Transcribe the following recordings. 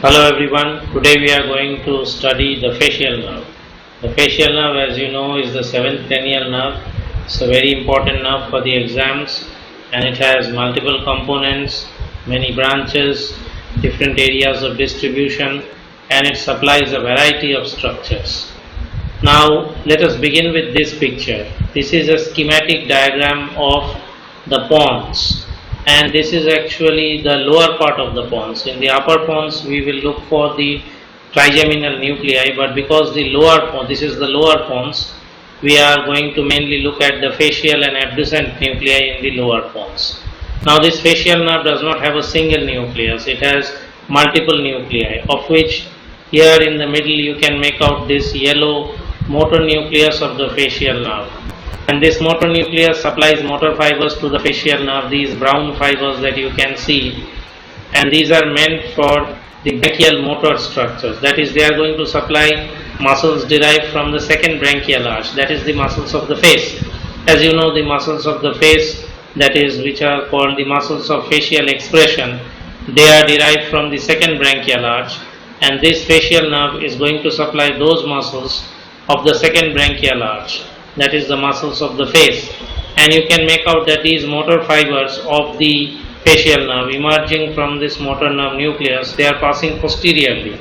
Hello everyone, today we are going to study the facial nerve. The facial nerve, as you know, is the seventh cranial nerve. It's a very important nerve for the exams and it has multiple components, many branches, different areas of distribution, and it supplies a variety of structures. Now, let us begin with this picture. This is a schematic diagram of the pons, and this is actually the lower part of the pons. In the upper pons, we will look for the trigeminal nuclei, but because this is the lower pons, we are going to mainly look at the facial and abducent nuclei in the lower pons. Now, this facial nerve does not have a single nucleus, it has multiple nuclei, of which here in the middle you can make out this yellow motor nucleus of the facial nerve. And this motor nucleus supplies motor fibers to the facial nerve, these brown fibers that you can see, and these are meant for the brachial motor structures. That is, they are going to supply muscles derived from the second branchial arch, that is the muscles of the face. As you know, the muscles of the face, that is, which are called the muscles of facial expression, they are derived from the second branchial arch, and this facial nerve is going to supply those muscles of the second branchial arch, that is the muscles of the face. And you can make out that these motor fibers of the facial nerve emerging from this motor nerve nucleus, they are passing posteriorly.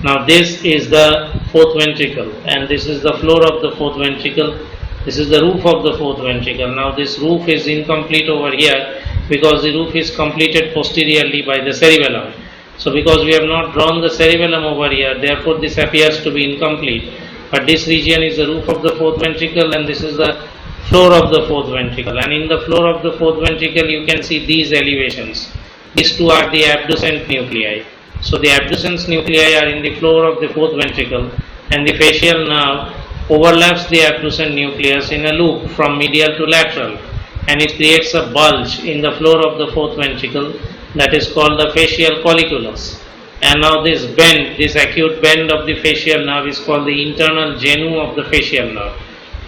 Now this is the fourth ventricle and this is the floor of the fourth ventricle. This is the roof of the fourth ventricle. Now this roof is incomplete over here because the roof is completed posteriorly by the cerebellum. So because we have not drawn the cerebellum over here, therefore this appears to be incomplete. But this region is the roof of the fourth ventricle and this is the floor of the fourth ventricle. And in the floor of the fourth ventricle you can see these elevations. These two are the abducent nuclei. So the abducens nuclei are in the floor of the fourth ventricle and the facial nerve overlaps the abducent nucleus in a loop from medial to lateral, and it creates a bulge in the floor of the fourth ventricle that is called the facial colliculus. And now this bend, this acute bend of the facial nerve is called the internal genu of the facial nerve.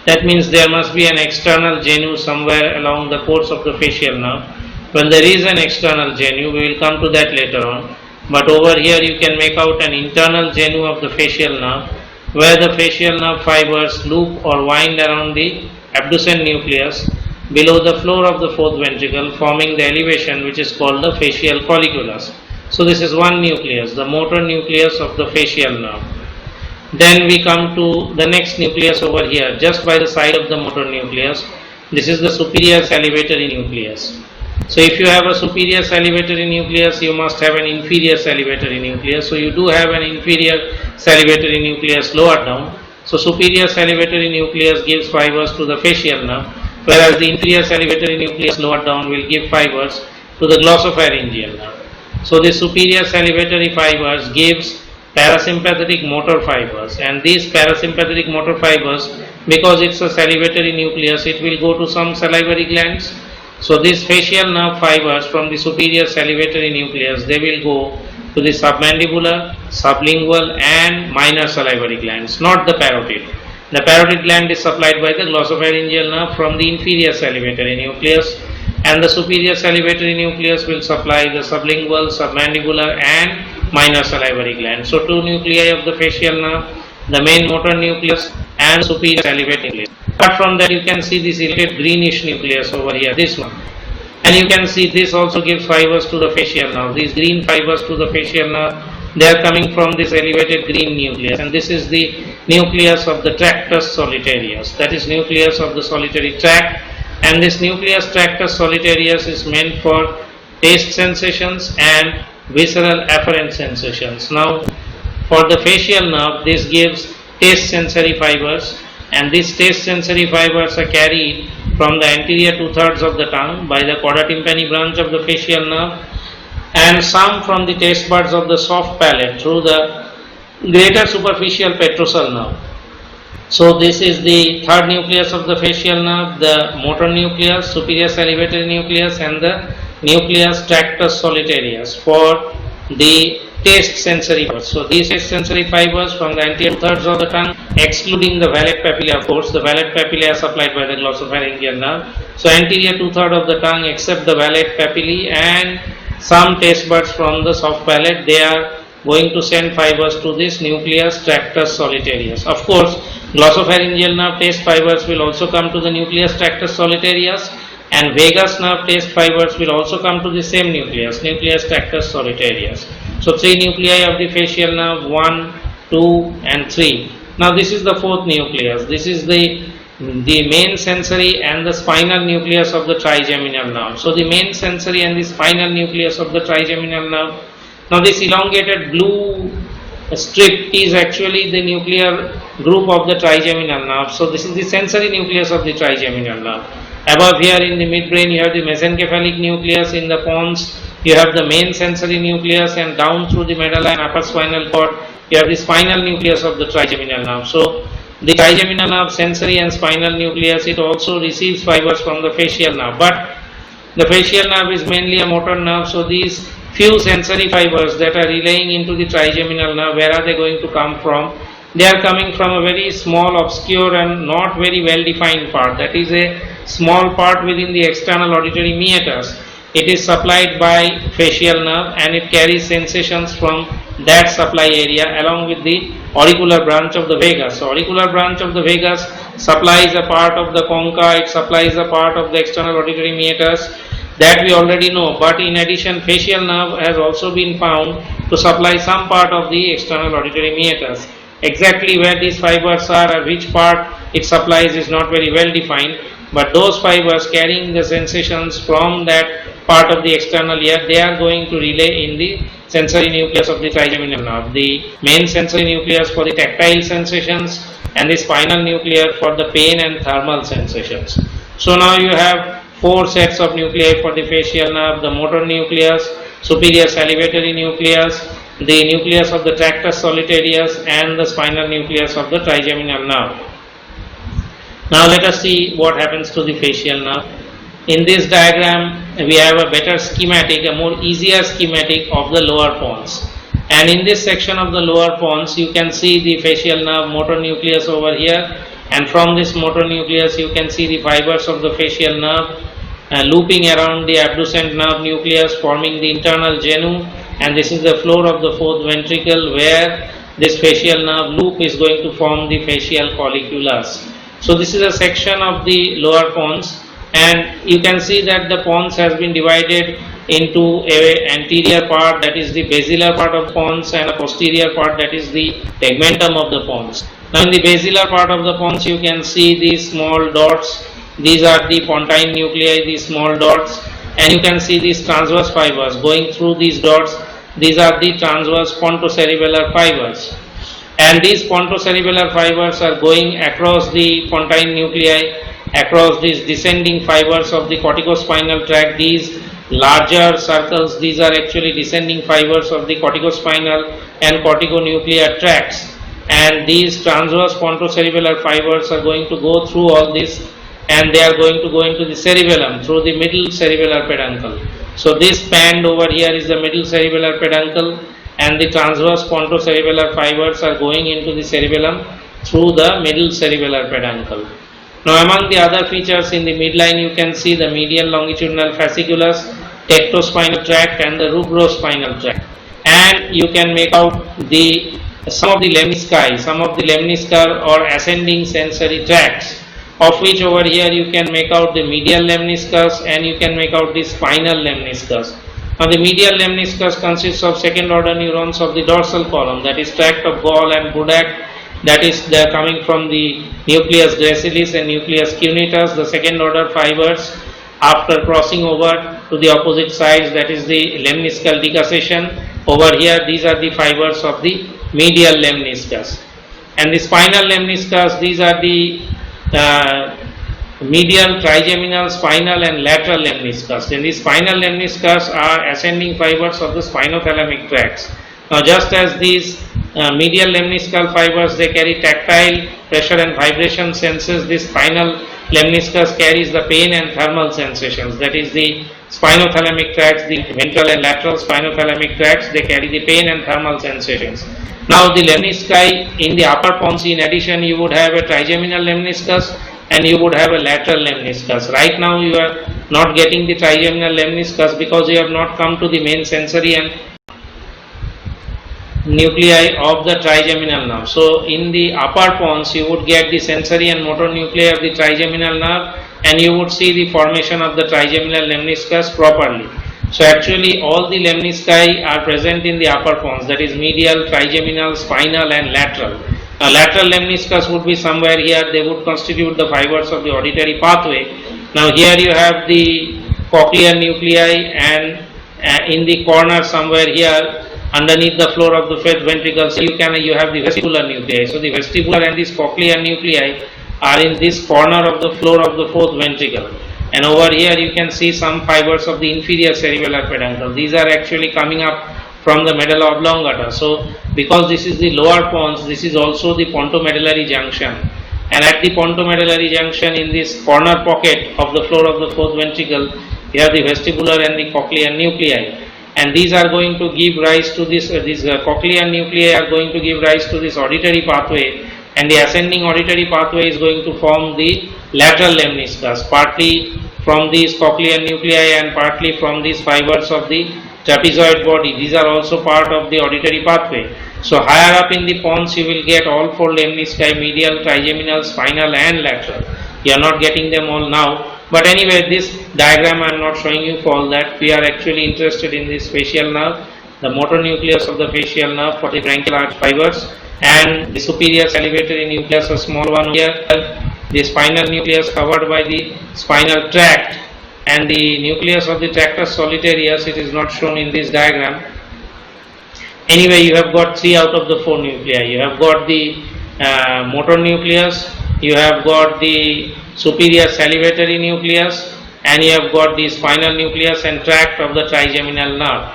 That means there must be an external genu somewhere along the course of the facial nerve. When there is an external genu, we will come to that later on. But over here you can make out an internal genu of the facial nerve where the facial nerve fibers loop or wind around the abducent nucleus below the floor of the fourth ventricle, forming the elevation which is called the facial colliculus. So this is one nucleus, the motor nucleus of the facial nerve. Then we come to the next nucleus over here, just by the side of the motor nucleus. This is the superior salivatory nucleus. So if you have a superior salivatory nucleus, you must have an inferior salivatory nucleus. So you do have an inferior salivatory nucleus lower down. So superior salivatory nucleus gives fibers to the facial nerve, whereas the inferior salivatory nucleus lower down will give fibers to the glossopharyngeal nerve. So the superior salivatory fibers gives parasympathetic motor fibers, and these parasympathetic motor fibers, because it's a salivatory nucleus, it will go to some salivary glands. So these facial nerve fibers from the superior salivatory nucleus, they will go to the submandibular, sublingual and minor salivary glands, not the parotid. The parotid gland is supplied by the glossopharyngeal nerve from the inferior salivatory nucleus, and the superior salivatory nucleus will supply the sublingual, submandibular and minor salivary glands. So two nuclei of the facial nerve, the main motor nucleus and superior salivatory nucleus. Apart from that, you can see this irritated greenish nucleus over here, this one. And you can see this also gives fibers to the facial nerve. These green fibers to the facial nerve, they are coming from this elevated green nucleus. And this is the nucleus of the tractus solitarius. That is nucleus of the solitary tract. And this nucleus tractus solitarius is meant for taste sensations and visceral afferent sensations. Now, for the facial nerve, this gives taste sensory fibers, and these taste sensory fibers are carried from the anterior 2/3 of the tongue by the chorda tympani branch of the facial nerve, and some from the taste buds of the soft palate through the greater superficial petrosal nerve. So this is the third nucleus of the facial nerve, the motor nucleus, superior salivatory nucleus and the nucleus tractus solitarius for the taste sensory fibers. So these taste sensory fibers from the anterior 2/3 of the tongue, excluding the valette papillae, of course, the valette papillae are supplied by the glossopharyngeal nerve. So anterior 2/3 of the tongue except the valette papillae and some taste buds from the soft palate, they are going to send fibers to this nucleus tractus solitarius. Of course, glossopharyngeal nerve taste fibers will also come to the nucleus tractus solitarius, and vagus nerve taste fibers will also come to the same nucleus, nucleus tractus solitarius. So three nuclei of the facial nerve, 1, 2 and 3. Now this is the fourth nucleus. This is the main sensory and the spinal nucleus of the trigeminal nerve. So the main sensory and the spinal nucleus of the trigeminal nerve. Now this elongated blue strip is actually the nuclear group of the trigeminal nerve. So this is the sensory nucleus of the trigeminal nerve. Above here in the midbrain you have the mesencephalic nucleus, in the pons you have the main sensory nucleus, and down through the medulla and upper spinal cord you have the spinal nucleus of the trigeminal nerve. So the trigeminal nerve sensory and spinal nucleus, it also receives fibers from the facial nerve, but the facial nerve is mainly a motor nerve, so these few sensory fibers that are relaying into the trigeminal nerve, where are they going to come from? They are coming from a very small, obscure and not very well defined part, that is a small part within the external auditory meatus. It is supplied by facial nerve and it carries sensations from that supply area along with the auricular branch of the vagus. So auricular branch of the vagus supplies a part of the concha, it supplies a part of the external auditory meatus, that we already know, but in addition facial nerve has also been found to supply some part of the external auditory meatus. Exactly where these fibers are or which part it supplies is not very well defined, but those fibers carrying the sensations from that part of the external ear, they are going to relay in the sensory nucleus of the trigeminal nerve. The main sensory nucleus for the tactile sensations and the spinal nucleus for the pain and thermal sensations. So now you have four sets of nuclei for the facial nerve: the motor nucleus, superior salivatory nucleus, the nucleus of the tractus solitarius, and the spinal nucleus of the trigeminal nerve. Now let us see what happens to the facial nerve. In this diagram we have a better schematic, a more easier schematic of the lower pons, and in this section of the lower pons you can see the facial nerve motor nucleus over here, and from this motor nucleus you can see the fibers of the facial nerve looping around the abducent nerve nucleus, forming the internal genu, and this is the floor of the fourth ventricle where this facial nerve loop is going to form the facial colliculus. So this is a section of the lower pons, and you can see that the pons has been divided into a anterior part, that is the basilar part of pons, and a posterior part, that is the tegmentum of the pons. Now in the basilar part of the pons you can see these small dots. These are the pontine nuclei, these small dots, and you can see these transverse fibers going through these dots. These are the transverse pontocerebellar fibers, and these pontocerebellar fibers are going across the pontine nuclei, across these descending fibers of the corticospinal tract. These larger circles, these are actually descending fibers of the corticospinal and corticonuclear tracts, and these transverse pontocerebellar fibers are going to go through all this, and they are going to go into the cerebellum through the middle cerebellar peduncle. So this band over here is the middle cerebellar peduncle, and the transverse pontocerebellar fibers are going into the cerebellum through the middle cerebellar peduncle. Now among the other features in the midline you can see the medial longitudinal fasciculus, tectospinal tract, and the rubrospinal tract, and you can make out some of the lemnisci or ascending sensory tracts, of which over here you can make out the medial lemniscus and you can make out the spinal lemniscus. Now the medial lemniscus consists of second order neurons of the dorsal column, that is tract of Gall and Budak, that is they are coming from the nucleus gracilis and nucleus cuneatus, the second order fibers. After crossing over to the opposite sides, that is the lemniscal decussation, over here these are the fibers of the medial lemniscus. And the spinal lemniscus, these are the medial, trigeminal, spinal and lateral lemniscus. And the spinal lemniscus are ascending fibers of the spinothalamic tracts. Now just as these medial lemniscal fibers, they carry tactile, pressure and vibration senses, this spinal lemniscus carries the pain and thermal sensations, that is the spinothalamic tracts, the ventral and lateral spinothalamic tracts, they carry the pain and thermal sensations. Now the lemnisci in the upper pons, in addition you would have a trigeminal lemniscus and you would have a lateral lemniscus. Right now you are not getting the trigeminal lemniscus because you have not come to the main sensory and nuclei of the trigeminal nerve. So in the upper pons you would get the sensory and motor nuclei of the trigeminal nerve, and you would see the formation of the trigeminal lemniscus properly. So actually all the lemnisci are present in the upper pons, that is medial, trigeminal, spinal and lateral. Now lateral lemniscus would be somewhere here, they would constitute the fibers of the auditory pathway. Now here you have the cochlear nuclei, and in the corner somewhere here underneath the floor of the fifth ventricle, so you have the vestibular nuclei. So the vestibular and these cochlear nuclei are in this corner of the floor of the fourth ventricle. And over here you can see some fibers of the inferior cerebellar peduncle. These are actually coming up from the medulla oblongata. So because this is the lower pons, this is also the pontomedullary junction. And at the pontomedullary junction, in this corner pocket of the floor of the fourth ventricle, you have the vestibular and the cochlear nuclei. And these are going to give rise to this, cochlear nuclei are going to give rise to this auditory pathway, and the ascending auditory pathway is going to form the lateral lemniscus, partly from these cochlear nuclei and partly from these fibers of the trapezoid body. These are also part of the auditory pathway. So higher up in the pons you will get all four lemnisci, medial, trigeminal, spinal and lateral. You are not getting them all now. But anyway, this diagram I am not showing you for all that. We are actually interested in this facial nerve, the motor nucleus of the facial nerve for the branchial arch fibers, and the superior salivatory nucleus, a small one here, the spinal nucleus covered by the spinal tract, and the nucleus of the tractus solitarius, it is not shown in this diagram. Anyway, you have got 3 out of the 4 nuclei. You have got the motor nucleus, you have got the superior salivatory nucleus, and you have got the spinal nucleus and tract of the trigeminal nerve.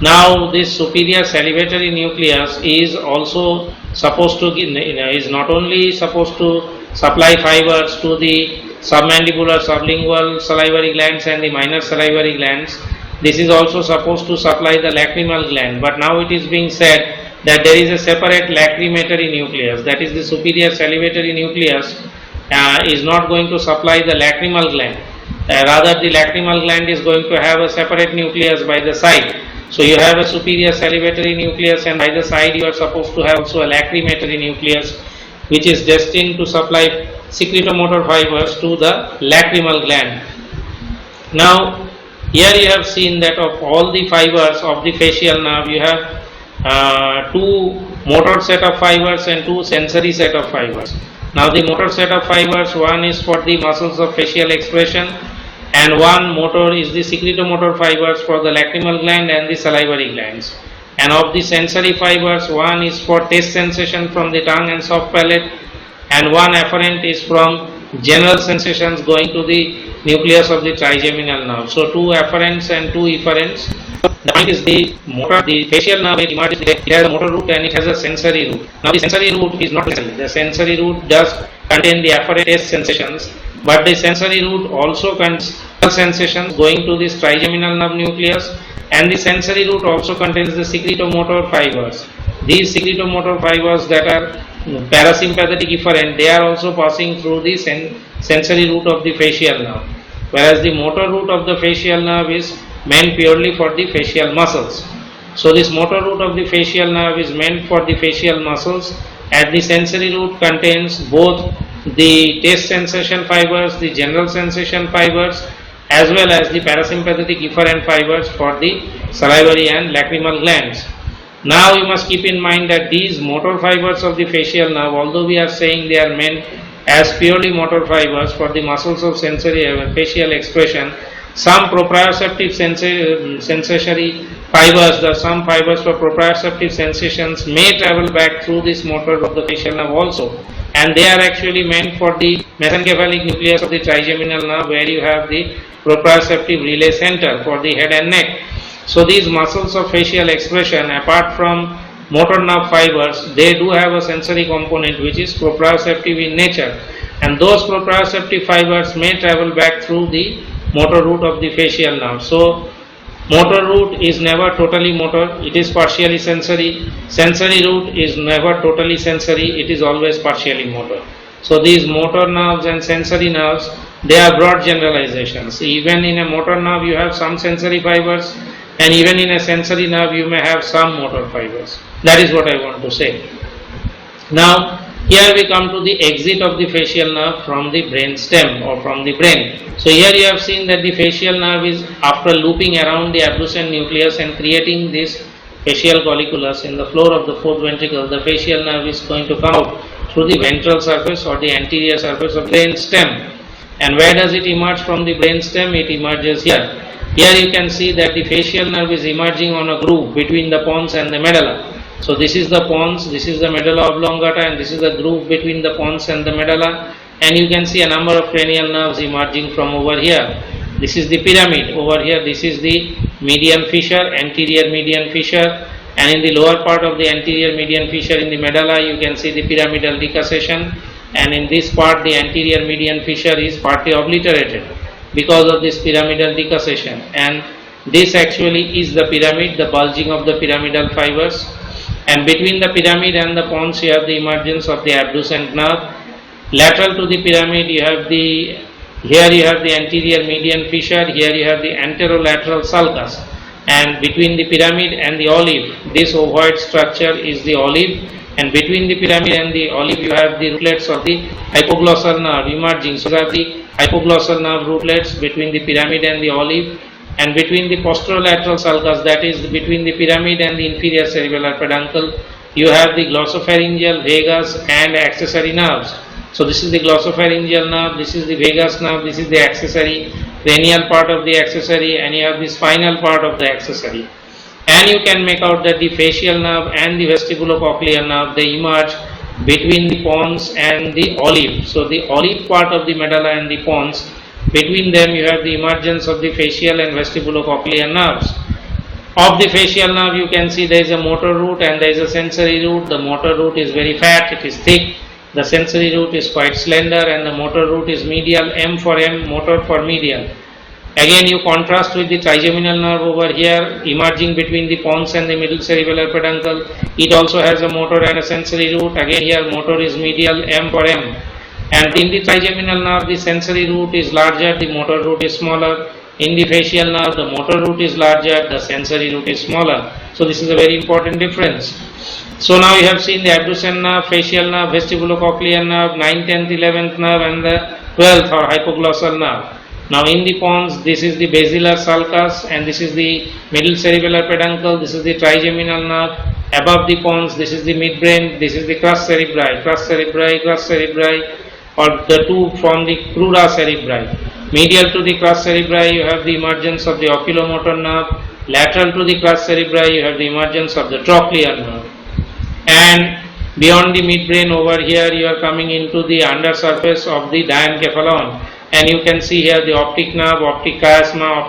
Now this superior salivatory nucleus is also supposed to give, is not only supposed to supply fibers to the submandibular, sublingual salivary glands and the minor salivary glands. This is also supposed to supply the lacrimal gland, but now it is being said that there is a separate lacrimatory nucleus, that is the superior salivatory nucleus is not going to supply the lacrimal gland. Rather the lacrimal gland is going to have a separate nucleus by the side. So you have a superior salivatory nucleus, and by the side you are supposed to have also a lacrimatory nucleus, which is destined to supply secretomotor fibers to the lacrimal gland. Now here you have seen that of all the fibers of the facial nerve, you have 2 motor set of fibers and 2 sensory set of fibers. Now the motor set of fibers, one is for the muscles of facial expression, and one motor is the secretomotor fibers for the lacrimal gland and the salivary glands. And of the sensory fibers, one is for taste sensation from the tongue and soft palate, and one afferent is from general sensations going to the nucleus of the trigeminal nerve. So 2 afferents and 2 efferents. The point is the motor, the facial nerve, it has a motor root and it has a sensory root. Now the sensory root is not present. The sensory root does contain the afferent taste sensations, but the sensory root also contains sensations going to this trigeminal nerve nucleus, and the sensory root also contains the secretomotor fibers. These secretomotor fibers that are parasympathetic efferent, they are also passing through the sensory root of the facial nerve, whereas the motor root of the facial nerve is meant purely for the facial muscles. So this motor root of the facial nerve is meant for the facial muscles, and the sensory root contains both the taste sensation fibers, the general sensation fibers, as well as the parasympathetic efferent fibers for the salivary and lacrimal glands. Now you must keep in mind that these motor fibers of the facial nerve, although we are saying they are meant as purely motor fibers for the muscles of sensory facial expression, some proprioceptive sensory fibers, some fibers for proprioceptive sensations may travel back through this motor of the facial nerve also, and they are actually meant for the mesencephalic nucleus of the trigeminal nerve, where you have the proprioceptive relay center for the head and neck. So these muscles of facial expression, apart from motor nerve fibers, they do have a sensory component which is proprioceptive in nature, and those proprioceptive fibers may travel back through the motor root of the facial nerve. So motor root is never totally motor, it is partially sensory. Sensory root is never totally sensory, it is always partially motor. So these motor nerves and sensory nerves, they are broad generalizations. Even in a motor nerve you have some sensory fibers, and even in a sensory nerve you may have some motor fibers. That is what I want to say. Now here we come to the exit of the facial nerve from the brain stem or from the brain. So here you have seen that the facial nerve is, after looping around the abducens nucleus and creating this facial colliculus in the floor of the fourth ventricle, the facial nerve is going to come out through the ventral surface or the anterior surface of the brain stem. And where does it emerge from the brain stem? It emerges here. Here you can see that the facial nerve is emerging on a groove between the pons and the medulla. So this is the pons, this is the medulla oblongata, and this is the groove between the pons and the medulla, and you can see a number of cranial nerves emerging from over here. This is the pyramid over here, this is the median fissure, anterior median fissure, and in the lower part of the anterior median fissure in the medulla you can see the pyramidal decussation, and in this part the anterior median fissure is partly obliterated because of this pyramidal decussation, and this actually is the pyramid, the bulging of the pyramidal fibers. And between the pyramid and the pons you have the emergence of the abducens nerve. Lateral to the pyramid you have the, here you have the anterior median fissure, here you have the anterolateral sulcus, and between the pyramid and the olive, this ovoid structure is the olive, and between the pyramid and the olive you have the rootlets of the hypoglossal nerve emerging. So you have the hypoglossal nerve rootlets between the pyramid and the olive, and between the posterolateral sulcus, that is between the pyramid and the inferior cerebellar peduncle, you have the glossopharyngeal, vagus and accessory nerves. So this is the glossopharyngeal nerve, this is the vagus nerve, this is the accessory cranial part of the accessory, and you have the spinal part of the accessory. And you can make out that the facial nerve and the vestibulocochlear nerve, they emerge between the pons and the olive. So the olive part of the medulla and the pons, between them you have the emergence of the facial and vestibulocochlear nerves. Of the facial nerve you can see there is a motor root and there is a sensory root. The motor root is very fat, it is thick. The sensory root is quite slender, and the motor root is medial, M for M, motor for medial. Again you contrast with the trigeminal nerve over here emerging between the pons and the middle cerebellar peduncle. It also has a motor and a sensory root. Again here motor is medial, M for M. And in the trigeminal nerve the sensory root is larger, the motor root is smaller. In the facial nerve the motor root is larger, the sensory root is smaller. So this is a very important difference. So now you have seen the abducens nerve, facial nerve, vestibulocochlear nerve, 9th, 10th, 11th nerve, and the 12th or hypoglossal nerve. Now in the pons this is the basilar sulcus, and this is the middle cerebellar peduncle, this is the trigeminal nerve. Above the pons this is the midbrain, this is the crus cerebri, or the two from the crura cerebri. Medial to the crus cerebri you have the emergence of the oculomotor nerve. Lateral to the crus cerebri you have the emergence of the trochlear nerve. And beyond the midbrain over here you are coming into the undersurface of the diencephalon, and you can see here the optic nerve, optic chiasma,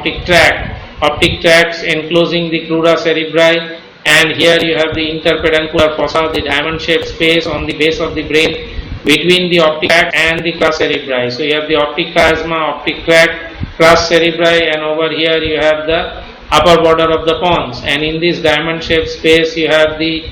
optic tracts enclosing the crura cerebri, and here you have the interpeduncular fossa, the diamond shaped space on the base of the brain between the optic tract and the crus cerebri. So you have the optic chiasma, optic tract, crus cerebri, and over here you have the upper border of the pons, and in this diamond shaped space you have the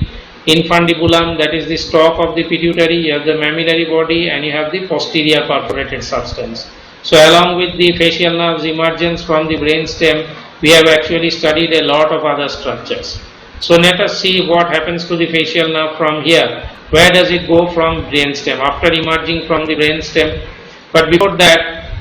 infundibulum, that is the stalk of the pituitary, you have the mammillary body, and you have the posterior perforated substance. So along with the facial nerves emergence from the brain stem, we have actually studied a lot of other structures. So let us see what happens to the facial nerve from here. Where does it go from brain stem after emerging from the brain stem? But before that,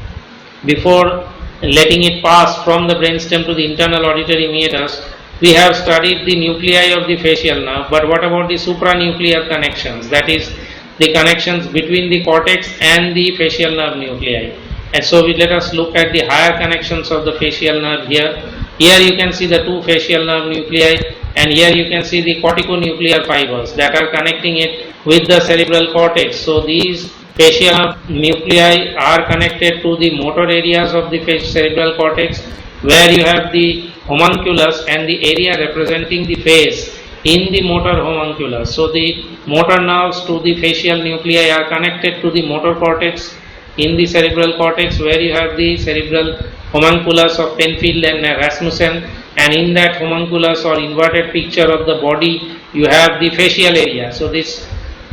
before letting it pass from the brain stem to the internal auditory meatus, we have studied the nuclei of the facial nerve, but what about the supranuclear connections, that is the connections between the cortex and the facial nerve nuclei. And so let us look at the higher connections of the facial nerve here. Here you can see the two facial nerve nuclei, and here you can see the corticonuclear fibers that are connecting it with the cerebral cortex. So these facial nerve nuclei are connected to the motor areas of the cerebral cortex, where you have the homunculus and the area representing the face in the motor homunculus. So the motor nerves to the facial nuclei are connected to the motor cortex in the cerebral cortex, where you have the cerebral homunculus of Penfield and Rasmussen, and in that homunculus or inverted picture of the body you have the facial area. So this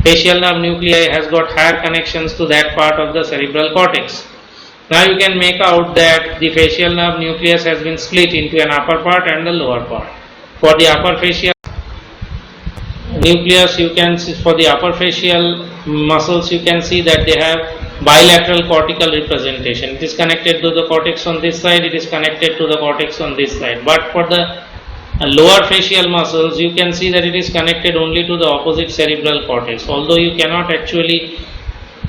facial nerve nuclei has got higher connections to that part of the cerebral cortex. Now you can make out that the facial nerve nucleus has been split into an upper part and the lower part. For the upper facial nucleus, you can see, for the upper facial muscles, you can see that they have bilateral cortical representation. It is connected to the cortex on this side, it is connected to the cortex on this side. But for the lower facial muscles, you can see that it is connected only to the opposite cerebral cortex. Although you cannot actually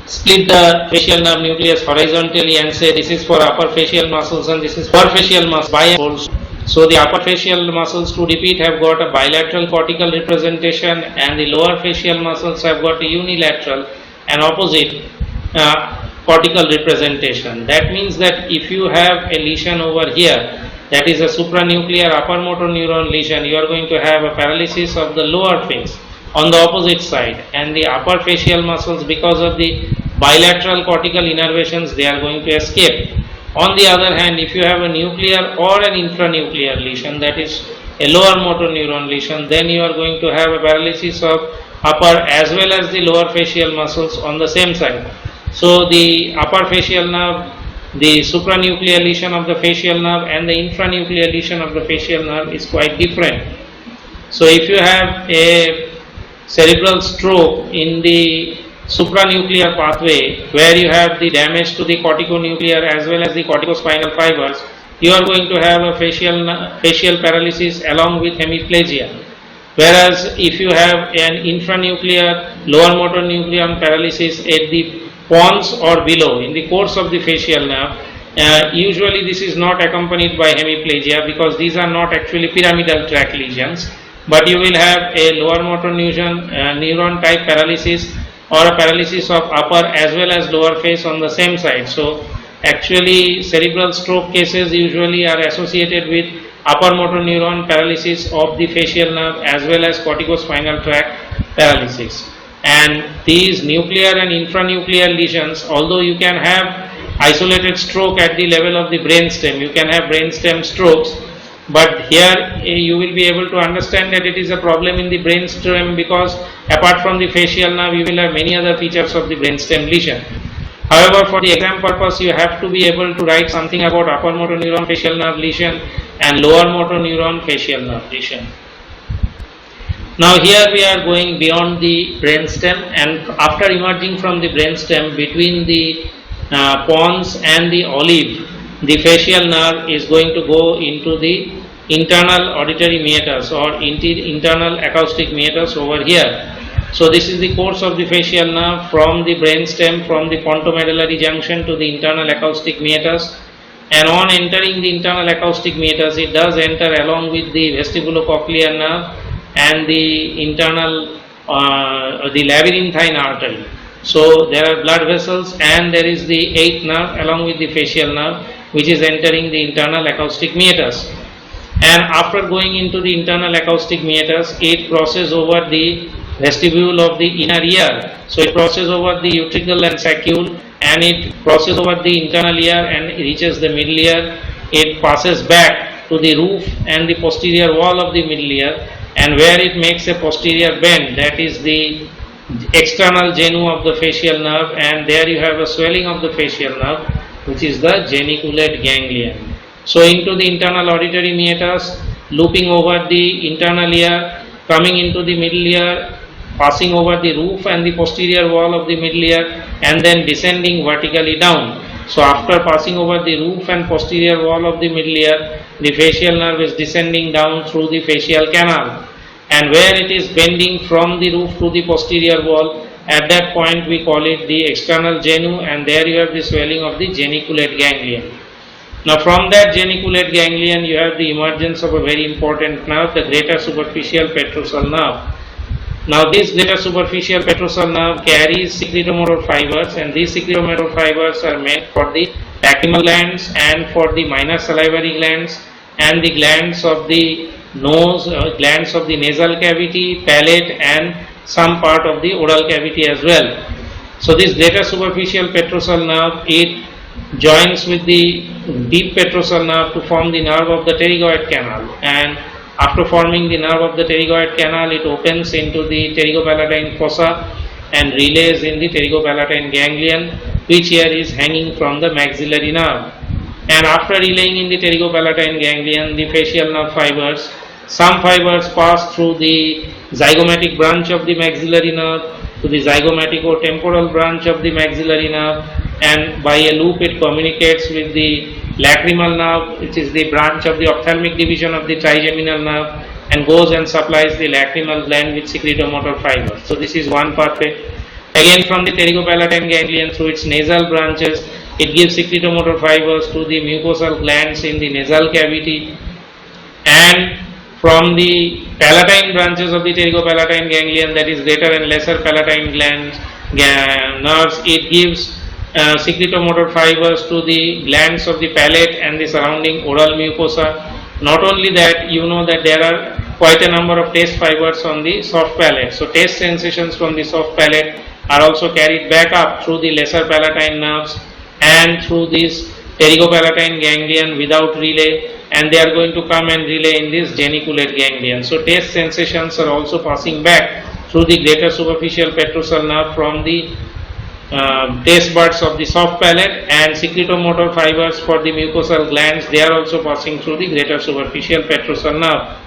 split the facial nerve nucleus horizontally and say this is for upper facial muscles and this is for facial muscles by folds. So the upper facial muscles, to repeat, have got a bilateral cortical representation, and the lower facial muscles have got a unilateral and opposite cortical representation. That means that if you have a lesion over here, that is a supranuclear upper motor neuron lesion, you are going to have a paralysis of the lower face on the opposite side, and the upper facial muscles, because of the bilateral cortical innervations, they are going to escape. On the other hand, if you have a nuclear or an intranuclear lesion, that is a lower motor neuron lesion, then you are going to have a paralysis of upper as well as the lower facial muscles on the same side. So the upper facial nerve, the supranuclear lesion of the facial nerve and the intranuclear lesion of the facial nerve is quite different. So if you have a cerebral stroke in the supranuclear pathway, where you have the damage to the corticonuclear as well as the corticospinal fibers, you are going to have a facial paralysis along with hemiplegia. Whereas if you have an intranuclear lower motor neuron paralysis at the pons or below in the course of the facial nerve, usually this is not accompanied by hemiplegia because these are not actually pyramidal tract lesions, but you will have a lower motor neuron type paralysis or a paralysis of upper as well as lower face on the same side. So actually cerebral stroke cases usually are associated with upper motor neuron paralysis of the facial nerve as well as corticospinal tract paralysis. And these nuclear and intranuclear lesions, although you can have isolated stroke at the level of the brainstem, you can have brainstem strokes, but here you will be able to understand that it is a problem in the brainstem because apart from the facial nerve, you will have many other features of the brainstem lesion. However, for the exam purpose, you have to be able to write something about upper motor neuron facial nerve lesion and lower motor neuron facial nerve lesion. Now here we are going beyond the brainstem, and after emerging from the brainstem between the pons and the olive, the facial nerve is going to go into the internal auditory meatus or internal acoustic meatus over here. So this is the course of the facial nerve from the brainstem, from the pontomedullary junction to the internal acoustic meatus, and on entering the internal acoustic meatus, it does enter along with the vestibulocochlear nerve and the internal the labyrinthine artery. So there are blood vessels and there is the eighth nerve along with the facial nerve which is entering the internal acoustic meatus. And after going into the internal acoustic meatus, it crosses over the vestibule of the inner ear. So it crosses over the utricle and saccule, and it crosses over the internal ear and reaches the middle ear. It passes back to the roof and the posterior wall of the middle ear, and where it makes a posterior bend, that is the external genu of the facial nerve, and there you have a swelling of the facial nerve which is the geniculate ganglion. So into the internal auditory meatus, looping over the internal ear, coming into the middle ear, passing over the roof and the posterior wall of the middle ear, and then descending vertically down. So after passing over the roof and posterior wall of the middle ear, the facial nerve is descending down through the facial canal, and where it is bending from the roof to the posterior wall, at that point we call it the external genu, and there you have the swelling of the geniculate ganglion. Now from that geniculate ganglion you have the emergence of a very important nerve, the greater superficial petrosal nerve. Now this greater superficial petrosal nerve carries secretomotor fibers, and these secretomotor fibers are meant for the lacrimal glands and for the minor salivary glands and the glands of the nose, glands of the nasal cavity, palate, and some part of the oral cavity as well. So this greater superficial petrosal nerve, it joins with the deep petrosal nerve to form the nerve of the pterygoid canal, and after forming the nerve of the pterygoid canal, it opens into the pterygopalatine fossa and relays in the pterygopalatine ganglion, which here is hanging from the maxillary nerve. And after relaying in the pterygopalatine ganglion the facial nerve fibers, some fibers pass through the zygomatic branch of the maxillary nerve to the zygomatico-temporal branch of the maxillary nerve, and by a loop it communicates with the lacrimal nerve, which is the branch of the ophthalmic division of the trigeminal nerve, and goes and supplies the lacrimal gland with secretomotor fibers. So this is one pathway. Again, from the pterygopalatine ganglion through its nasal branches, it gives secretomotor fibers to the mucosal glands in the nasal cavity, and from the palatine branches of the pterygopalatine ganglion, that is greater and lesser palatine glands, nerves, it gives secretomotor fibers to the glands of the palate and the surrounding oral mucosa. Not only that, you know that there are quite a number of taste fibers on the soft palate. So taste sensations from the soft palate are also carried back up through the lesser palatine nerves and through this pterygopalatine ganglion without relay, and they are going to come and relay in this geniculate ganglion. So taste sensations are also passing back through the greater superficial petrosal nerve from the taste buds of the soft palate, and secretomotor fibers for the mucosal glands, they are also passing through the greater superficial petrosal nerve.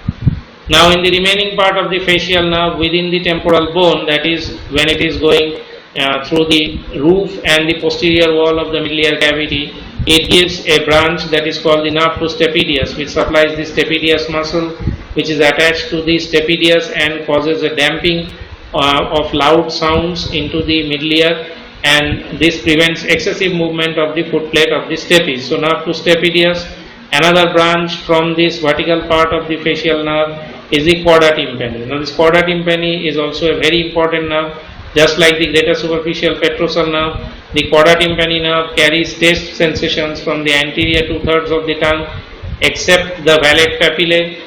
Now in the remaining part of the facial nerve within the temporal bone, that is when it is going through the roof and the posterior wall of the middle ear cavity, it gives a branch that is called the nerve to stapedius, which supplies the stapedius muscle, which is attached to the stapedius and causes a damping of loud sounds into the middle ear, and this prevents excessive movement of the foot plate of the stapes. So nerve to stapedius. Another branch from this vertical part of the facial nerve is the chorda tympani. Now this chorda tympani is also a very important nerve. Just like the greater superficial petrosal nerve, the chorda tympani nerve carries taste sensations from the anterior 2/3 of the tongue except the valate papillae,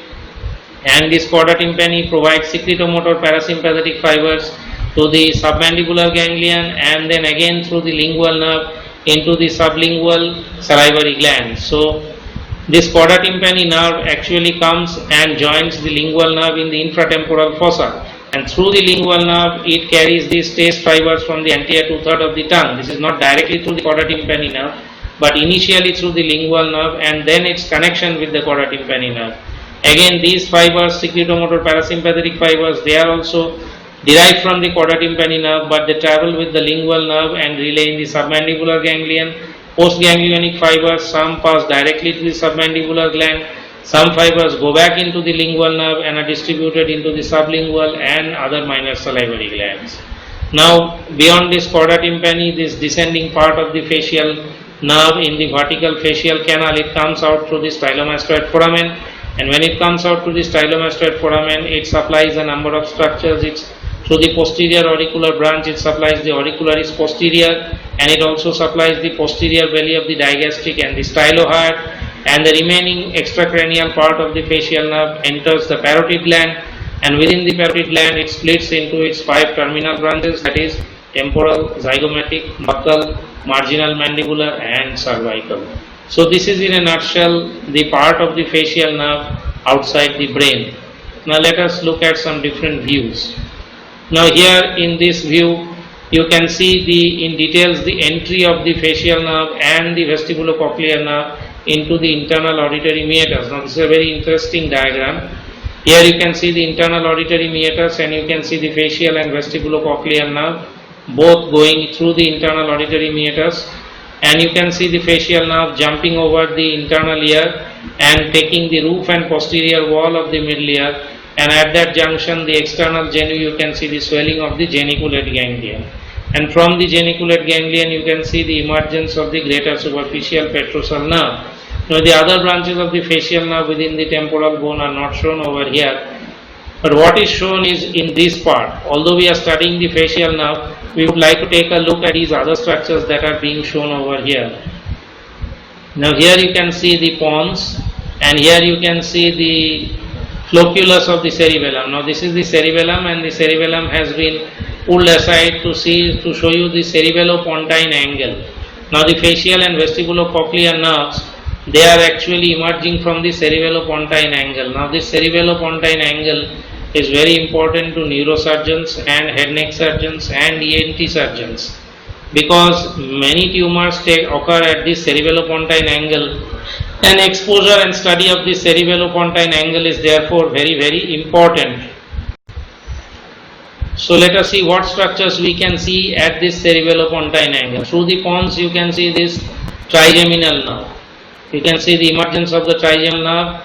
and this chorda tympani provides secretomotor parasympathetic fibers to the submandibular ganglion and then again through the lingual nerve into the sublingual salivary gland. So this chorda tympani nerve actually comes and joins the lingual nerve in the infratemporal fossa, and through the lingual nerve it carries these taste fibers from the anterior 2/3 of the tongue. This is not directly through the chorda tympani nerve, but initially through the lingual nerve and then its connection with the chorda tympani nerve. Again, these fibers, secretomotor parasympathetic fibers, they are also derived from the chorda tympani nerve, but they travel with the lingual nerve and relay in the submandibular ganglion. Postganglionic fibers, some pass directly to the submandibular gland, some fibers go back into the lingual nerve and are distributed into the sublingual and other minor salivary glands. Now, beyond this chorda tympani, this descending part of the facial nerve in the vertical facial canal, it comes out through the stylomastoid foramen, and when it comes out to the stylomastoid foramen, it supplies a number of structures. It's through the posterior auricular branch, it supplies the auricularis posterior, and it also supplies the posterior belly of the digastric and the stylohyoid, and the remaining extracranial part of the facial nerve enters the parotid gland, and within the parotid gland it splits into its 5 terminal branches, that is temporal, zygomatic, buccal, marginal mandibular and cervical. So this is in a nutshell the part of the facial nerve outside the brain. Now let us look at some different views. Now here in this view you can see in details the entry of the facial nerve and the vestibulocochlear nerve into the internal auditory meatus. Now this is a very interesting diagram. Here you can see the internal auditory meatus and you can see the facial and vestibulocochlear nerve both going through the internal auditory meatus, and you can see the facial nerve jumping over the internal ear and taking the roof and posterior wall of the middle ear, and at that junction the external genu you can see the swelling of the geniculate ganglion, and from the geniculate ganglion you can see the emergence of the greater superficial petrosal nerve. Now the other branches of the facial nerve within the temporal bone are not shown over here, but what is shown is in this part. Although we are studying the facial nerve, we would like to take a look at these other structures that are being shown over here. Now here you can see the pons, and here you can see the flocculus of the cerebellum. Now this is the cerebellum, and the cerebellum has been pulled aside to show you the cerebellopontine angle. Now the facial and vestibulocochlear nerves, they are actually emerging from the cerebellopontine angle. Now this cerebellopontine angle is very important to neurosurgeons and head neck surgeons and ENT surgeons. because many tumors occur at the cerebellopontine angle, and exposure and study of the cerebellopontine angle is therefore very, very important. So let us see what structures we can see at this cerebellopontine angle. Through the pons you can see this trigeminal nerve. You can see the emergence of the trigeminal nerve.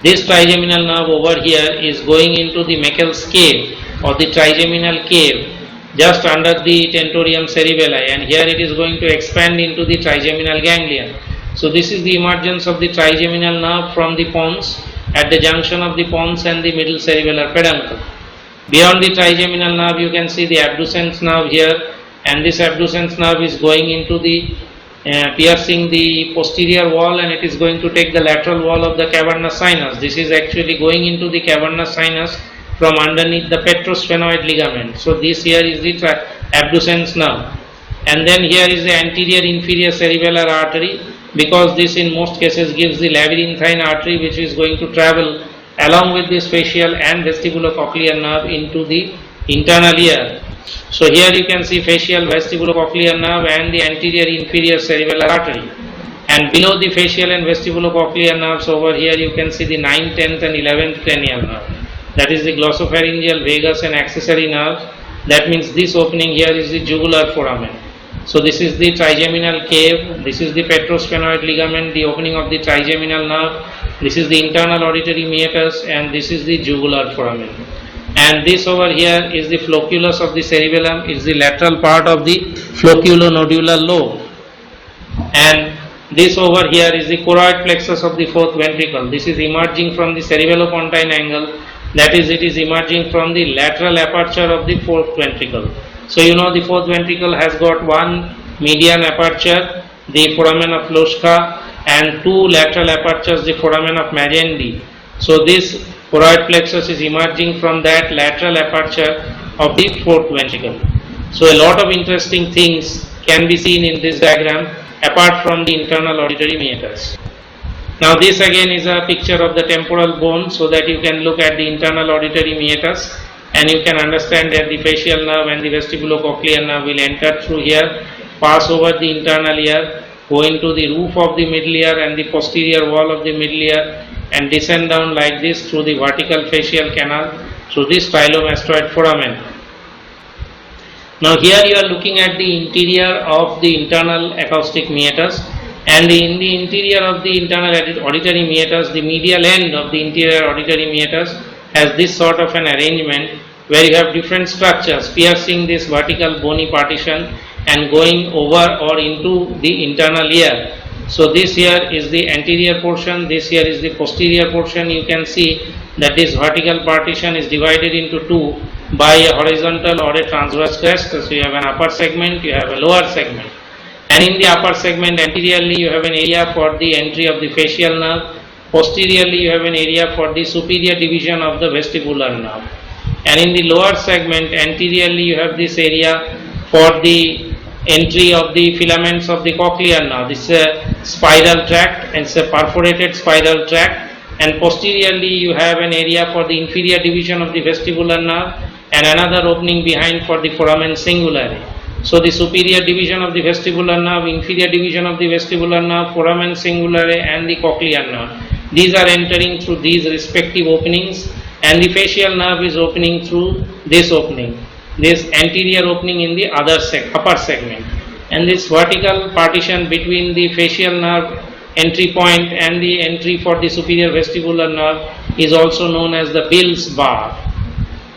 This trigeminal nerve over here is going into the Meckel's cave or the trigeminal cave just under the tentorium cerebelli, and here it is going to expand into the trigeminal ganglion. So this is the emergence of the trigeminal nerve from the pons at the junction of the pons and the middle cerebellar peduncle. Beyond the trigeminal nerve you can see the abducens nerve here, and this abducens nerve is going into the piercing the posterior wall, and it is going to take the lateral wall of the cavernous sinus. This is actually going into the cavernous sinus from underneath the petrosphenoid ligament. So this here is the abducens nerve, and then here is the anterior inferior cerebellar artery, because this in most cases gives the labyrinthine artery which is going to travel along with this facial and vestibulocochlear nerve into the internal ear. So here you can see facial vestibulocochlear nerve and the anterior inferior cerebellar artery, and below the facial and vestibulocochlear nerves over here you can see the 9th, 10th and 11th cranial nerve, that is the glossopharyngeal, vagus and accessory nerves. That means this opening here is the jugular foramen. So this is the trigeminal cave, this is the petrosphenoid ligament, the opening of the trigeminal nerve, this is the internal auditory meatus, and this is the jugular foramen. And this over here is the flocculus of the cerebellum, is the lateral part of the flocculonodular lobe. And this over here is the choroid plexus of the fourth ventricle. This is emerging from the cerebellopontine angle, that is, it is emerging from the lateral aperture of the fourth ventricle. So you know the fourth ventricle has got one median aperture, the foramen of Loschka, and two lateral apertures, the foramen of Magendie. So this choroid plexus is emerging from that lateral aperture of the fourth ventricle. So a lot of interesting things can be seen in this diagram apart from the internal auditory meatus. Now this again is a picture of the temporal bone, so that you can look at the internal auditory meatus and you can understand that the facial nerve and the vestibulocochlear nerve will enter through here, pass over the internal ear, go into the roof of the middle ear and the posterior wall of the middle ear, and descend down like this through the vertical facial canal through the stylomastoid foramen. Now here you are looking at the interior of the internal acoustic meatus, and in the interior of the internal auditory meatus, the medial end of the interior auditory meatus has this sort of an arrangement where you have different structures piercing this vertical bony partition and going over or into the internal ear. So this here is the anterior portion, this here is the posterior portion. You can see that this vertical partition is divided into two by a horizontal or a transverse crest. So you have an upper segment, you have a lower segment, and in the upper segment anteriorly you have an area for the entry of the facial nerve, posteriorly you have an area for the superior division of the vestibular nerve, and in the lower segment anteriorly you have this area for the entry of the filaments of the cochlear nerve. This is a spiral tract, and it's a perforated spiral tract, and posteriorly you have an area for the inferior division of the vestibular nerve and another opening behind for the foramen cingulare. So the superior division of the vestibular nerve, inferior division of the vestibular nerve, foramen cingulare and the cochlear nerve, these are entering through these respective openings, and the facial nerve is opening through this opening, this anterior opening in the upper segment, and this vertical partition between the facial nerve entry point and the entry for the superior vestibular nerve is also known as the Bill's bar,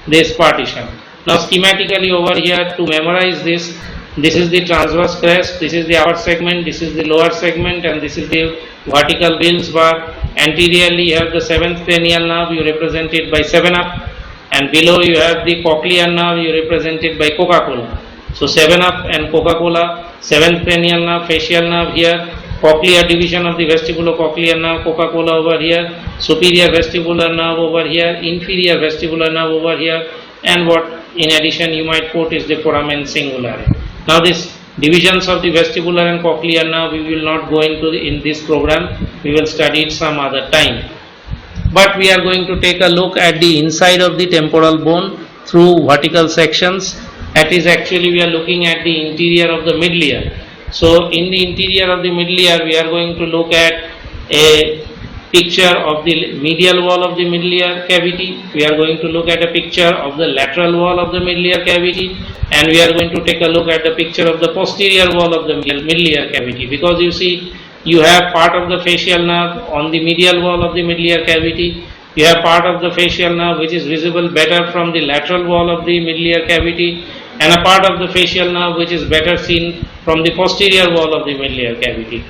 this partition. Now schematically over here, to memorize this is the transverse crest, this is the upper segment, this is the lower segment, and this is the vertical Bill's bar. Anteriorly you have the 7th cranial nerve, you represent it by 7-up, and below you have the cochlear nerve, you represent it by Coca-Cola. So 7-up and Coca-Cola, 7th cranial nerve, facial nerve here, cochlear division of the vestibulocochlear nerve, Coca-Cola over here, superior vestibular nerve over here, inferior vestibular nerve over here, and what in addition you might quote is the foramen cingulare. Now this divisions of the vestibular and cochlear nerve we will not go into in this program, we will study it some other time. But we are going to take a look at the inside of the temporal bone through vertical sections, That is actually we are looking at the interior of the middle ear. So in the interior of the middle ear we are going to look at a picture of the medial wall of the middle ear cavity, we are going to look at a picture of the lateral wall of the middle ear cavity, and we are going to take a look at the picture of the posterior wall of the middle ear cavity, because you see you have part of the facial nerve on the medial wall of the middle ear cavity, you have part of the facial nerve which is visible better from the lateral wall of the middle ear cavity, and a part of the facial nerve which is better seen from the posterior wall of the middle ear cavity.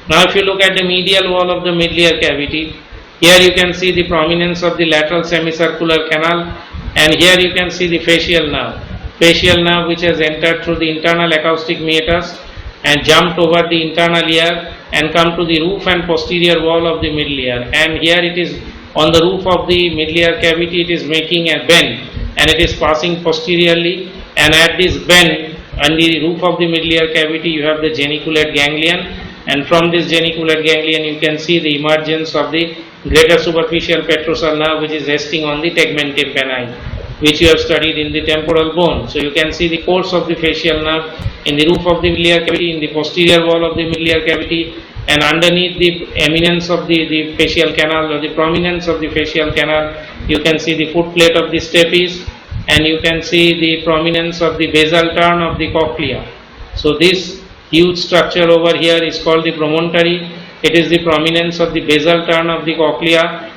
Now if you look at the medial wall of the middle ear cavity, here you can see the prominence of the lateral semicircular canal, and here you can see the facial nerve which has entered through the internal acoustic meatus and jumped over the internal ear and come to the roof and posterior wall of the middle ear, and here it is on the roof of the middle ear cavity, it is making a bend and it is passing posteriorly, and at this bend on the roof of the middle ear cavity you have the geniculate ganglion, and from this geniculate ganglion you can see the emergence of the greater superficial petrosal nerve which is resting on the tegmen tympani, which you have studied in the temporal bone. So you can see the course of the facial nerve in the roof of the middle ear cavity, in the posterior wall of the middle ear cavity, and underneath the eminence of the facial canal or the prominence of the facial canal, you can see the foot plate of the stapes, and you can see the prominence of the basal turn of the cochlea. So this huge structure over here is called the promontory. It is the prominence of the basal turn of the cochlea,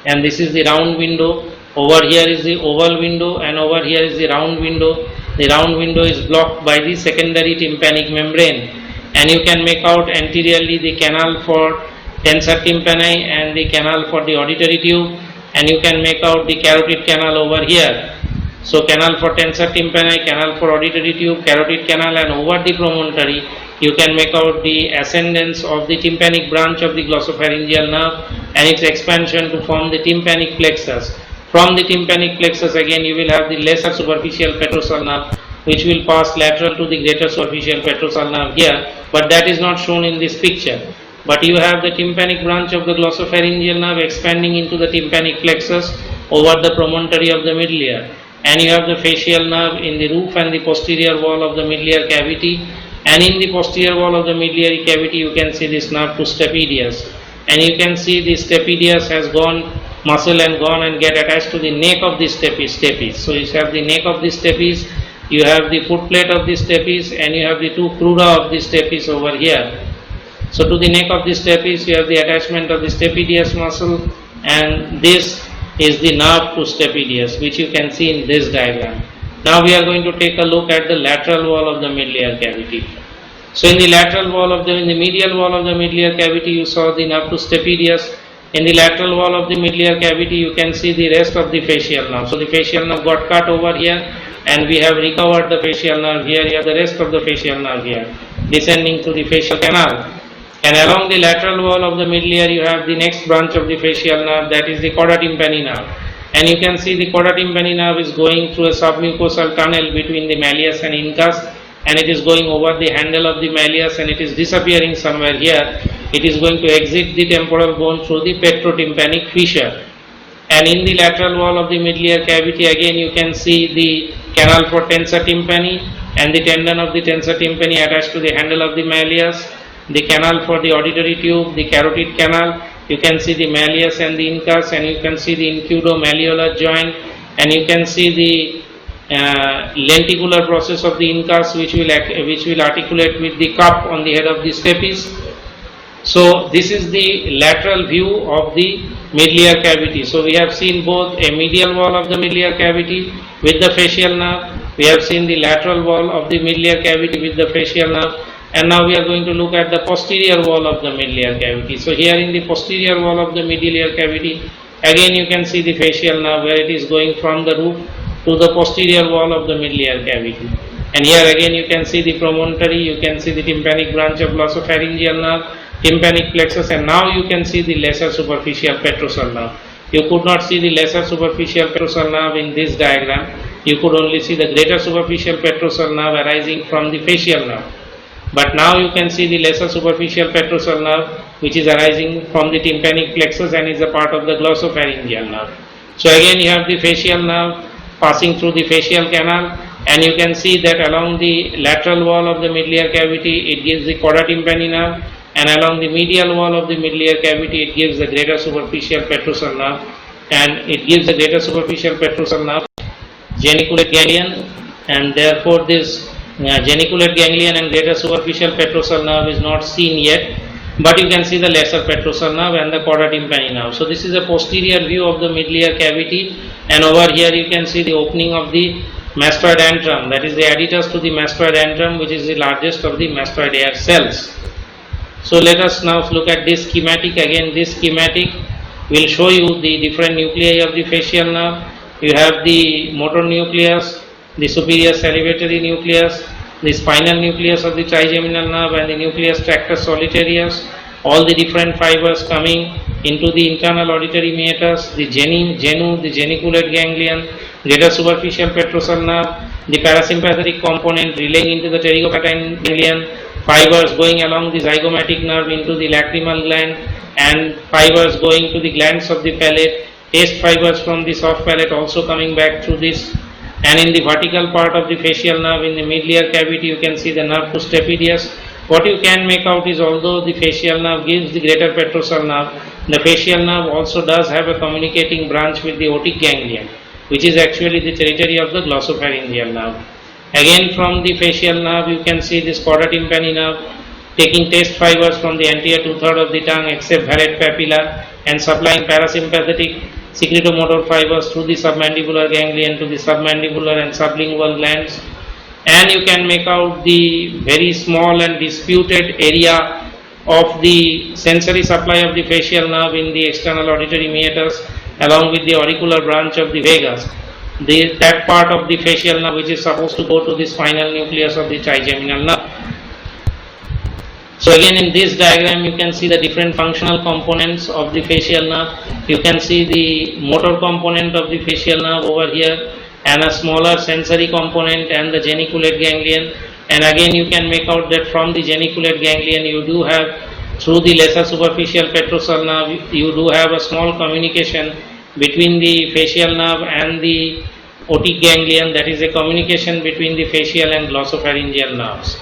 and this is the round window. Over here is the oval window, and over here is the round window. The round window is blocked by the secondary tympanic membrane, and you can make out anteriorly the canal for tensor tympani and the canal for the auditory tube, and you can make out the carotid canal over here. So canal for tensor tympani, canal for auditory tube, carotid canal, and over the promontory you can make out the ascendance of the tympanic branch of the glossopharyngeal nerve and its expansion to form the tympanic plexus. From the tympanic plexus again you will have the lesser superficial petrosal nerve which will pass lateral to the greater superficial petrosal nerve here, but that is not shown in this picture. But you have the tympanic branch of the glossopharyngeal nerve expanding into the tympanic plexus over the promontory of the middle ear, and you have the facial nerve in the roof and the posterior wall of the middle ear cavity, and in the posterior wall of the middle ear cavity you can see this nerve to stapedius, and you can see the stapedius has gone muscle and gone and get attached to the neck of the stapes. So you have the neck of the stapes, you have the foot plate of the stapes, and you have the two crura of the stapes over here. So to the neck of the stapes you have the attachment of the stapedius muscle, and this is the nerve to stapedius, which you can see in this diagram. Now we are going to take a look at the lateral wall of the middle ear cavity. So in the lateral wall of in the medial wall of the middle ear cavity you saw the nerve to stapedius. In the lateral wall of the middle ear cavity you can see the rest of the facial nerve. So the facial nerve got cut over here, and we have recovered the facial nerve here. You have the rest of the facial nerve here descending to the facial canal. And along the lateral wall of the middle ear you have the next branch of the facial nerve, that is the chorda tympani nerve. And you can see the chorda tympani nerve is going through a submucosal tunnel between the malleus and incus, and it is going over the handle of the malleus and it is disappearing somewhere here. It is going to exit the temporal bone through the petrotympanic fissure. And in the lateral wall of the middle ear cavity again you can see the canal for tensor tympani and the tendon of the tensor tympani attached to the handle of the malleus, the canal for the auditory tube, the carotid canal, you can see the malleus and the incus, and you can see the incudo-malleolar joint, and you can see the lenticular process of the incus which will articulate with the cup on the head of the stapes. So this is the lateral view of the middle ear cavity. So we have seen both a medial wall of the middle ear cavity with the facial nerve, we have seen the lateral wall of the middle ear cavity with the facial nerve, and now we are going to look at the posterior wall of the middle ear cavity. So here in the posterior wall of the middle ear cavity, again you can see the facial nerve where it is going from the roof to the posterior wall of the middle ear cavity. And here again you can see the promontory, you can see the tympanic branch of glossopharyngeal nerve, tympanic plexus, and now you can see the lesser superficial petrosal nerve. You could not see the lesser superficial petrosal nerve in this diagram. You could only see the greater superficial petrosal nerve arising from the facial nerve. But now you can see the lesser superficial petrosal nerve which is arising from the tympanic plexus and is a part of the glossopharyngeal nerve. So again you have the facial nerve passing through the facial canal, And you can see that along the lateral wall of the middle ear cavity, it gives the chorda tympani nerve, and along the medial wall of the middle ear cavity, it gives the greater superficial petrosal nerve, and it gives the greater superficial petrosal nerve, geniculate ganglion, and therefore this geniculate ganglion and greater superficial petrosal nerve is not seen yet, but you can see the lesser petrosal nerve and the chorda tympani nerve. So this is a posterior view of the middle ear cavity, and over here you can see the opening of the mastoid antrum, that is the adductus to the mastoid antrum, which is the largest of the mastoid hair cells. So let us now look at this schematic. Again, this schematic will show you the different nuclei of the facial nerve. You have the motor nucleus, the superior salivatory nucleus, the spinal nucleus of the trigeminal nerve, and the nucleus tractus solitarius, all the different fibers coming into the internal auditory meatus, the genu, the geniculate ganglion, greater superficial petrosal nerve, the parasympathetic component relaying into the pterygopalatine ganglion, fibers going along the zygomatic nerve into the lacrimal gland, and fibers going to the glands of the palate, taste fibers from the soft palate also coming back through this. And in the vertical part of the facial nerve in the middle ear cavity, you can see the nerve to stapedius. What you can make out is, although the facial nerve gives the greater petrosal nerve, the facial nerve also does have a communicating branch with the otic ganglion, which is actually the territory of the glossopharyngeal nerve. Again, from the facial nerve, you can see this chorda tympani nerve taking taste fibers from the anterior two-thirds of the tongue except Barrett papilla, and supplying parasympathetic secretomotor fibers through the submandibular ganglion to the submandibular and sublingual glands. And you can make out the very small and disputed area of the sensory supply of the facial nerve in the external auditory meatus, along with the auricular branch of the vagus. That part of the facial nerve which is supposed to go to the spinal nucleus of the trigeminal nerve. So again, in this diagram you can see the different functional components of the facial nerve. You can see the motor component of the facial nerve over here, and a smaller sensory component and the geniculate ganglion. And again you can make out that from the geniculate ganglion you do have, through the lesser superficial petrosal nerve, you do have a small communication between the facial nerve and the otic ganglion, that is a communication between the facial and glossopharyngeal nerves.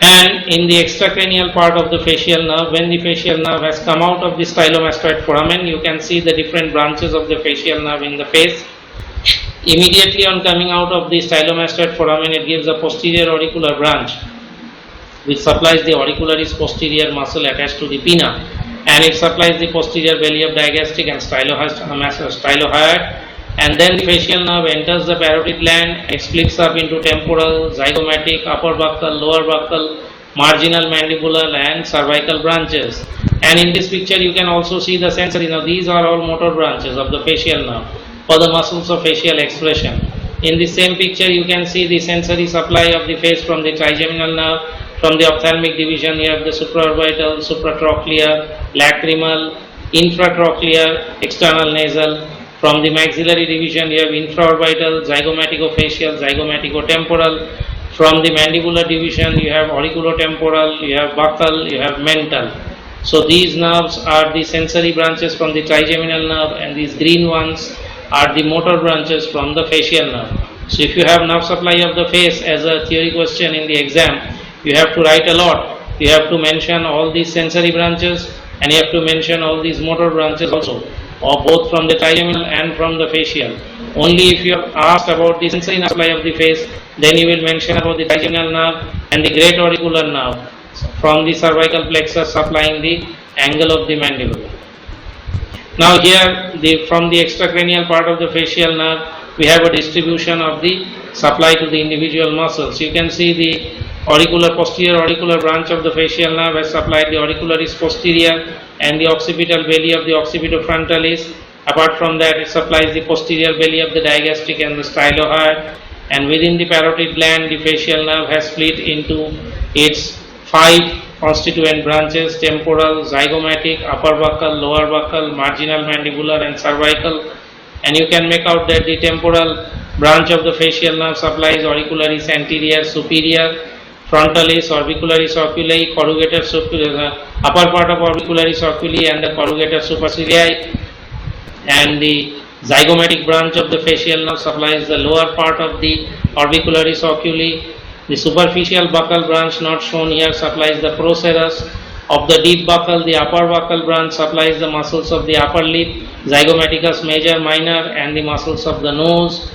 And in the extracranial part of the facial nerve, when the facial nerve has come out of the stylomastoid foramen, you can see the different branches of the facial nerve in the face. Immediately on coming out of the stylomastoid foramen, it gives a posterior auricular branch which supplies the auricularis posterior muscle attached to the pinna, and it supplies the posterior belly of digastric and stylohyoid. And then the facial nerve enters the parotid gland, it splits up into temporal, zygomatic, upper buccal, lower buccal, marginal mandibular and cervical branches. And in this picture you can also see the sensory nerve. These are all motor branches of the facial nerve for the muscles of facial expression. In the same picture you can see the sensory supply of the face from the trigeminal nerve. From the ophthalmic division you have the supraorbital, supratrochlear, lacrimal, infratrochlear, external nasal. From the maxillary division you have infraorbital, zygomaticofacial, zygomaticotemporal. From the mandibular division you have auriculotemporal, you have buccal, you have mental. So these nerves are the sensory branches from the trigeminal nerve, and these green ones are the motor branches from the facial nerve. So if you have nerve supply of the face as a theory question in the exam, you have to write a lot. You have to mention all these sensory branches, and you have to mention all these motor branches also, or both from the trigeminal and from the facial. Only if you are asked about the sensory nerve supply of the face, then you will mention about the trigeminal nerve and the great auricular nerve from the cervical plexus supplying the angle of the mandible. Now here, from the extracranial part of the facial nerve, we have a distribution of the supply to the individual muscles. You can see the posterior auricular branch of the facial nerve has supplied the auricularis posterior and the occipital belly of the occipitofrontalis. Apart from that, it supplies the posterior belly of the digastric and the stylohyoid. And within the parotid gland, the facial nerve has split into its 5 constituent branches: temporal, zygomatic, upper buccal, lower buccal, marginal mandibular and cervical. And you can make out that the temporal branch of the facial nerve supplies auricularis anterior, superior, frontalis, orbicularis oculi, corrugator upper part of orbicularis oculi and the corrugator supercilii, and the Zygomatic branch of the facial nerve supplies the lower part of the orbicularis oculi. The superficial buccal branch not shown here supplies the procerus. Of the deep buccal, the upper buccal branch supplies the muscles of the upper lip, zygomaticus major, minor, and the muscles of the nose.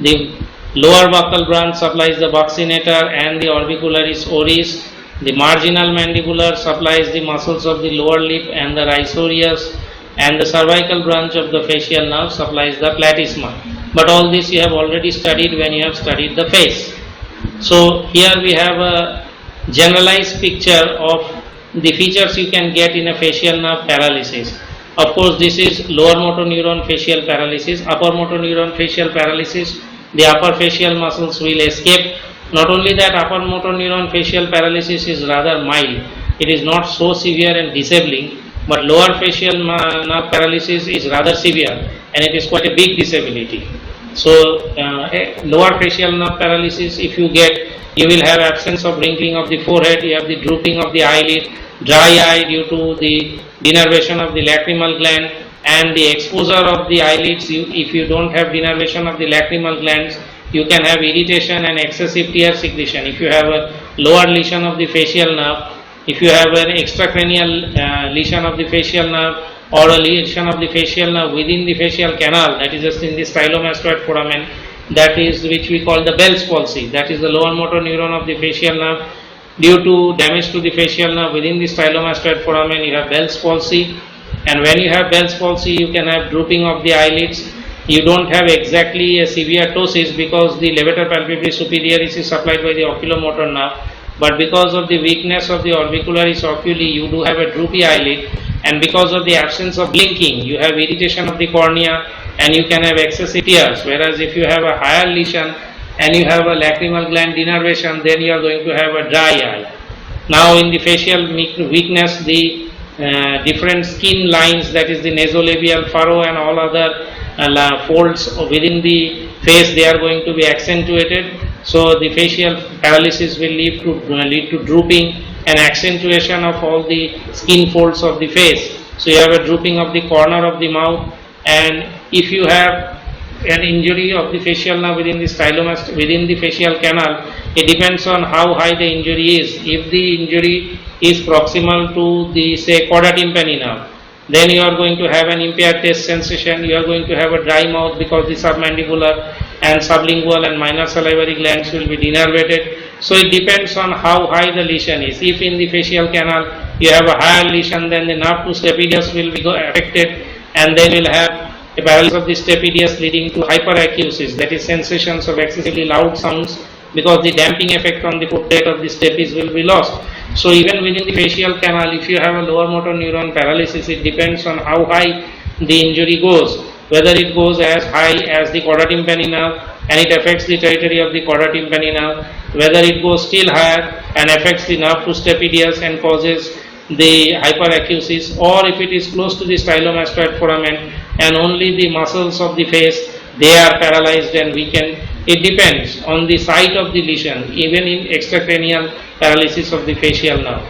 The lower buccal branch supplies the buccinator and the orbicularis oris. The marginal mandibular supplies the muscles of the lower lip and the risorius, and the cervical branch of the facial nerve supplies the platysma. But all this you have already studied when you have studied the face. So here we have a generalized picture of the features you can get in a facial nerve paralysis. Of course, this is lower motor neuron facial paralysis. Upper motor neuron facial paralysis, the upper facial muscles will escape. Not only that, upper motor neuron facial paralysis is rather mild. It is not so severe and disabling, but lower facial nerve paralysis is rather severe and it is quite a big disability. So, lower facial nerve paralysis, if you get, you will have absence of wrinkling of the forehead, you have the drooping of the eyelid, dry eye due to the denervation of the lacrimal gland, and the exposure of the eyelids. If you don't have denervation of the lacrimal glands, you can have irritation and excessive tear secretion. If you have a lower lesion of the facial nerve, if you have an extracranial lesion of the facial nerve, or a lesion of the facial nerve within the facial canal, that is just in the stylomastoid foramen, that is which we call the Bell's palsy, that is the lower motor neuron of the facial nerve. Due to damage to the facial nerve within the stylomastoid foramen, you have Bell's palsy, and when you have Bell's palsy, you can have drooping of the eyelids. You don't have exactly a severe ptosis because the levator palpebris superioris is supplied by the oculomotor nerve, but because of the weakness of the orbicularis oculi, you do have a droopy eyelid, and because of the absence of blinking, you have irritation of the cornea and you can have excessive tears. Whereas if you have a higher lesion and you have a lacrimal gland denervation, then you are going to have a dry eye. Now in the facial weakness, the different skin lines, that is the nasolabial furrow and all other folds within the face, they are going to be accentuated. So the facial paralysis will lead to drooping and accentuation of all the skin folds of the face. So you have a drooping of the corner of the mouth, and if you have an injury of the facial nerve within the stylomastoid, within the facial canal, it depends on how high the injury is. If the injury is proximal to the, say, chorda tympani nerve, then you are going to have an impaired taste sensation, you are going to have a dry mouth because the submandibular and sublingual and minor salivary glands will be denervated. So it depends on how high the lesion is. If in the facial canal you have a higher lesion, then the nerve to stapedius will be affected, and then you will have a paralysis of the stapedius leading to hyperacusis, that is sensations of excessively loud sounds, because the damping effect on the foot plate of the stapes will be lost. So even within the facial canal, if you have a lower motor neuron paralysis, it depends on how high the injury goes, whether it goes as high as the chorda tympani nerve and it affects the territory of the chorda tympani nerve, whether it goes still higher and affects the nerve to stapedius and causes the hyperacusis, or if it is close to the stylomastoid foramen and only the muscles of the face, they are paralyzed and weakened. It depends on the site of the lesion, even in extracranial paralysis of the facial nerve.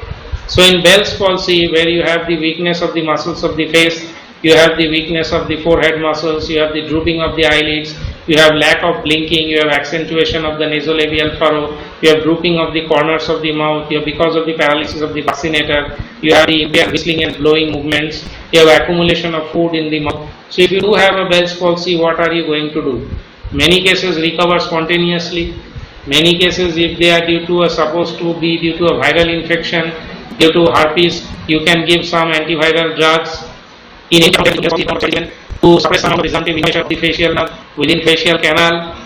So in Bell's palsy, where you have the weakness of the muscles of the face, you have the weakness of the forehead muscles, you have the drooping of the eyelids, you have lack of blinking, you have accentuation of the nasolabial furrow, you have drooping of the corners of the mouth, you have, because of the paralysis of the buccinator, you have the impaired whistling and blowing movements, you have accumulation of food in the mouth. So if you do have a Bell's palsy, what are you going to do? Many cases recover spontaneously. Many cases, if they are due to a supposed to be due to a viral infection, due to herpes, you can give some antiviral drugs in to suppress some of the presumptive inflammation of the facial nerve within facial canal.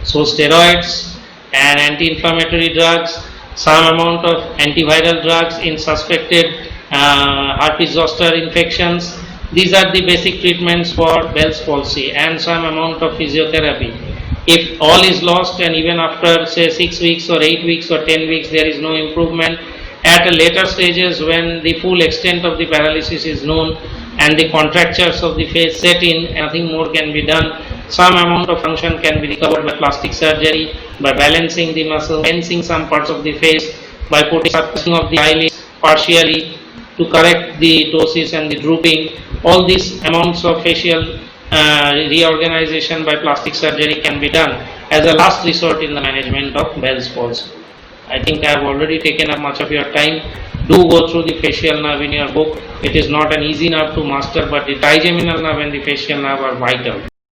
So steroids and anti-inflammatory drugs, some amount of antiviral drugs in suspected herpes zoster infections. These are the basic treatments for Bell's palsy, and some amount of physiotherapy. If all is lost and even after say 6 weeks or 8 weeks or 10 weeks there is no improvement, at a later stages when the full extent of the paralysis is known and the contractures of the face set in, nothing more can be done. Some amount of function can be recovered by plastic surgery, by balancing the muscle, tensing some parts of the face, by putting suppressing of the eyelids partially to correct the ptosis and the drooping. All these amounts of facial reorganization by plastic surgery can be done as a last resort in the management of Bell's palsy. I think I have already taken up much of your time. Do go through the facial nerve in your book. It is not an easy nerve to master, but the trigeminal nerve and the facial nerve are vital.